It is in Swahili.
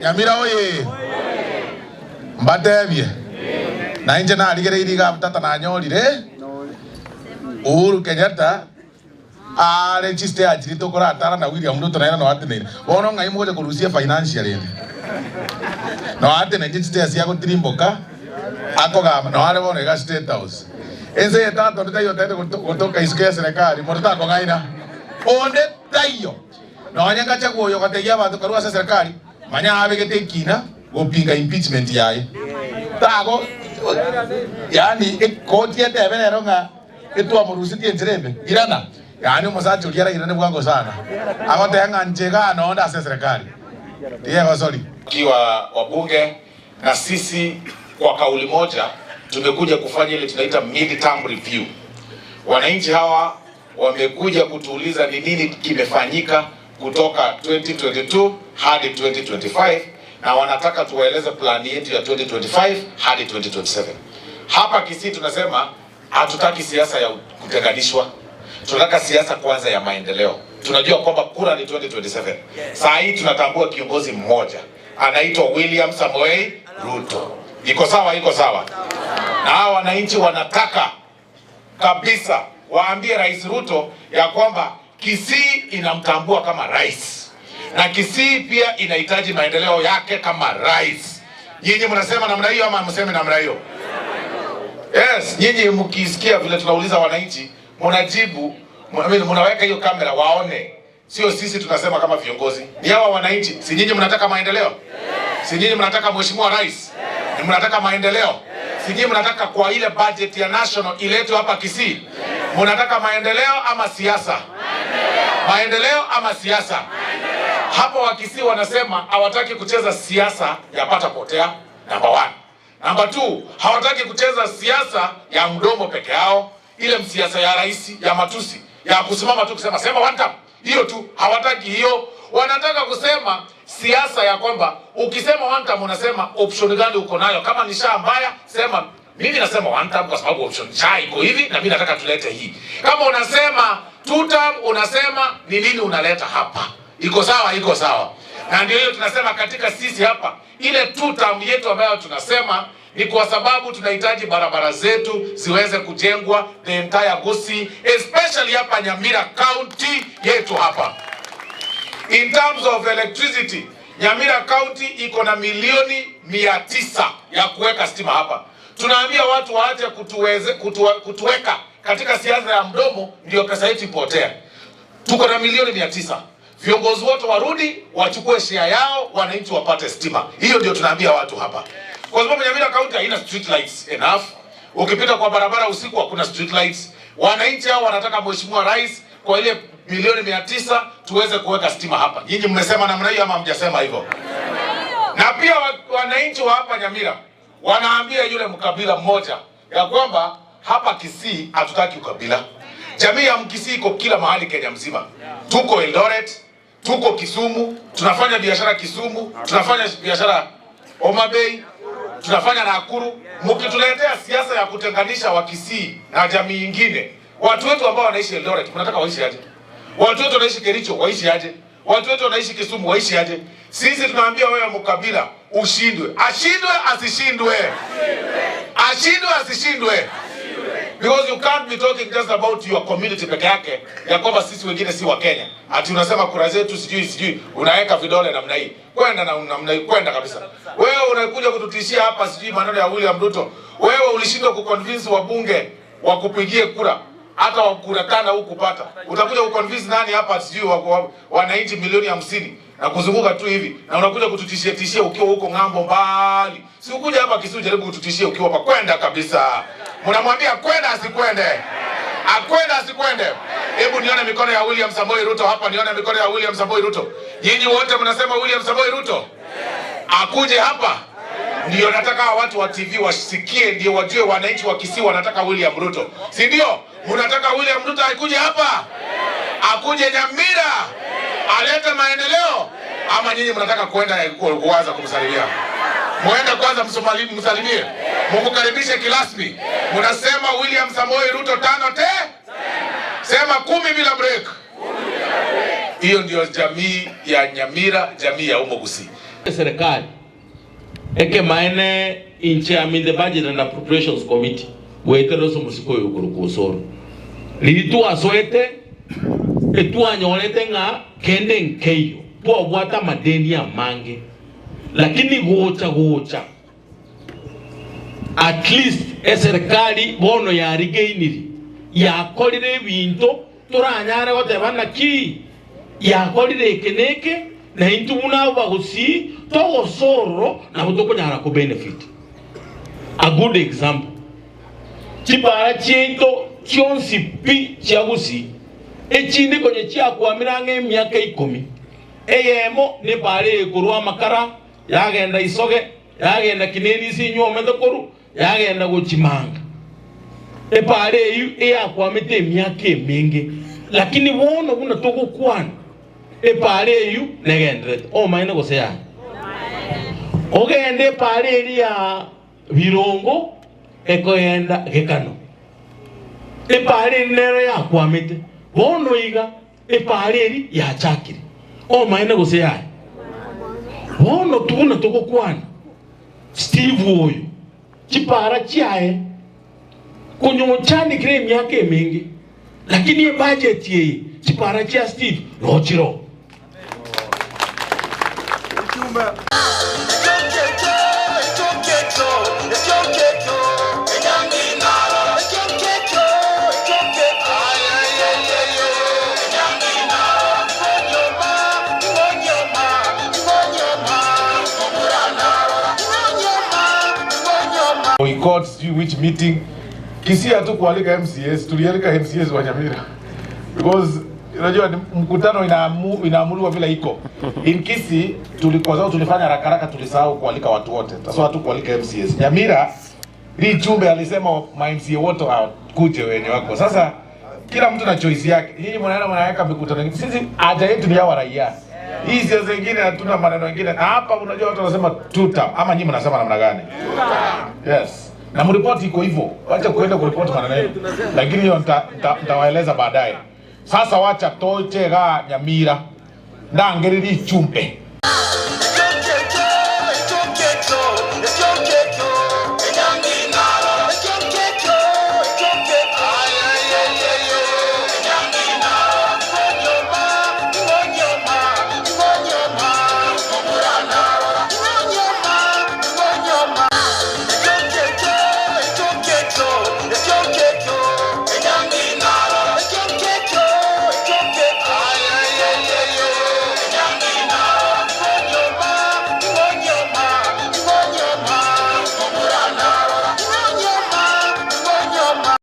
Nyamira oye mbatebye na inje na aligereiri ga mtata na nyorire Uhuru Kenyatta register ajiri tokora atara na William Ruto na no atenere wono ngai moja kurusia financial ende no atene register cia gutirimboka akoga no ale wono ga state house enze etato nditayo tete kutoka isikia serikali motata ko ngaina onde tayo no nyanga cha kuyo kategia bantu karua serikali manya abegete kina gopinga impeachment yae tago yani ekoti ete benero nga etu amurusi tienjerebe irana yani musacho liara irane bwango sana agote yanga njega no nda serikali ndiye sorry kiwa wabunge na sisi kwa kauli moja tumekuja kufanya ile tunaita mid-term review. Wananchi hawa wamekuja kutuuliza ni nini kimefanyika kutoka 2022 hadi 2025 na wanataka tuwaeleze plani yetu ya 2025 hadi 2027. Hapa Kisii tunasema hatutaki siasa ya kutenganishwa. Tunataka siasa kwanza ya maendeleo. Tunajua kwamba kura ni 2027. Saa hii tunatambua kiongozi mmoja anaitwa William Samoei Ruto. Iko sawa, iko sawa. Na hawa wananchi wanataka kabisa waambie Rais Ruto ya kwamba Kisii inamtambua kama rais. Na Kisii pia inahitaji maendeleo yake kama rais. Nyinyi mnasema namna hiyo ama mseme namna hiyo? Yes, nyinyi mkisikia vile tunauliza wananchi, mnajibu, mnaweka hiyo kamera waone. Sio sisi tunasema kama viongozi. Ni hawa wananchi. Si nyinyi mnataka maendeleo? Si nyinyi mnataka mheshimiwa rais? Ni mnataka maendeleo? Si nyinyi mnataka kwa ile budget ya national iletwe hapa Kisii? Mnataka maendeleo ama siasa? Maendeleo ama siasa? Hapo wa Kisii wanasema hawataki kucheza siasa ya pata potea, number 1. Number 2, hawataki kucheza siasa ya mdomo peke yao, ile msiasa ya rais, ya matusi, ya kusimama tu kusema sema one time. Hiyo tu, hawataki hiyo. Wanataka kusema siasa ya kwamba ukisema one time unasema option gani uko nayo. Kama ni shaa mbaya, sema mimi nasema one time kwa sababu option shaa iko hivi na mimi nataka tulete hii. Kama unasema two time unasema ni nini unaleta hapa. Iko sawa, iko sawa. Na ndio hiyo tunasema katika sisi hapa ile two term yetu ambayo tunasema ni kwa sababu tunahitaji barabara zetu ziweze kujengwa the entire Gusii, especially hapa Nyamira County yetu hapa. In terms of electricity, Nyamira County iko na milioni 900 ya kuweka stima hapa. Tunaambia watu waache kutuweka katika siasa ya mdomo ndio pesa yetu ipotea. Tuko na milioni 900. Viongozi wote warudi, wachukue share yao, wananchi wapate stima. Hiyo ndio tunaambia watu hapa. Kwa sababu Nyamira County haina street lights enough. Ukipita kwa barabara usiku hakuna street lights. Wananchi hao wanataka mheshimiwa rais kwa ile milioni 900 tuweze kuweka stima hapa. Nyinyi mmesema namna hiyo ama hamjasema hivyo? Na pia wananchi wa hapa Nyamira wanaambia yule mkabila mmoja ya kwamba hapa Kisii hatutaki ukabila. Jamii ya Mkisii iko kila mahali Kenya mzima. Tuko Eldoret, tuko Kisumu, tunafanya biashara Kisumu, tunafanya biashara Homa Bay, tunafanya Nakuru. Mkituletea siasa ya kutenganisha wa Kisii na jamii nyingine, watu wetu ambao wanaishi Eldoret tunataka waishi aje? Watu wetu wanaishi Kericho waishi aje? Watu wetu wanaishi Kisumu waishi aje? Sisi tunaambia wewe mkabila ushindwe. Ashindwe asishindwe. Ashindwe asishindwe. Because you can't be talking just about your community peke yake ya kwamba sisi wengine si wa Kenya. Ati unasema kura zetu sijui unaweka vidole namna hii. Kwenda na namna hii kwenda kabisa. Wewe unakuja kututishia hapa sijui maneno ya William Ruto. Wewe ulishindwa kuconvince wabunge wakupigie kura. Hata kura 5 hukupata. Utakuja kuconvince nani hapa sijui wananchi milioni 50 na kuzunguka tu hivi. Na unakuja kututishia ukiwa huko ngambo mbali. Si ukuja hapa Kisii jaribu kututishia ukiwa hapa kwenda kabisa. Mnamwambia kwenda asikwende. Akwenda asikwende. Hebu nione mikono ya William Samoei Ruto hapa, nione mikono ya William Samoei Ruto. Nyinyi wote mnasema William Samoei Ruto akuje hapa. Ndio nataka watu wa TV wasikie, ndio wajue wananchi wa Kisii wanataka William Ruto. Si ndio? Mnataka William Ruto akuje hapa? Akuje Nyamira. Alete maendeleo ama nyinyi mnataka kwenda kuanza kumsalimia? Muende kwanza msalimie. Mumkaribishe kilasmi. Mnasema William Samoei Ruto 5 te? Sema 10 bila break. Hiyo ndio jamii ya Nyamira, jamii ya Gusii. serikali eke maene inche aminde budget and appropriations committee weteroso musiko yokurukosoro litu aswete etu anyolete nga kende nkeyo po bwata madeni ya mange lakini gocha at least serikali bono ya rigainiri ya kolire binto turanyare gotebana ki ya kolire keneke na intu muna bagusi to soro na butoko nyara ko benefit. A good example chibara chiento chionsi pi chiagusi echinde konye chia kwamirange emyaka 10 eyemo ne bare kurwa makara yagenda isoge yagenda kineni si nyome dokoru yagenda gochimanga bare yu eyakwamete emyaka emenge lakini bono buna toko kwana bare yu negendret o maine goseya ogende bare ya virongo ekoenda gekano bare nero yakwamete bono iga bare ya chakiri o maine goseya bono tubuna toko kwana Steve oyo chipara chiae kunyochani kire myaka emingi lakini ye budget ye chipara chia Steve rochiro We called which meeting Kisia tu kualika MCS, tulialika MCS wa Nyamira because unajua mkutano inaamuliwa vile iko. In Kisii tulifanya haraka tulisahau kualika watu wote. Sasa watu kualika MCS. Nyamira hii chumbe alisema ma MCA wote wakuje wenye wako. Sasa kila mtu na choice yake. Hii mnaweka mikutano. Sisi haja yetu ni ya raia. Hii sio zingine hatuna maneno mengine. Hapa unajua watu wanasema tuta ama nyinyi mnasema namna gani? Yes. Na mripoti iko hivyo. Wacha kuenda kuripoti maneno yenu. Lakini hiyo nitawaeleza baadaye. Sasa wacha toche ga Nyamira. Ndangeriri chumbe.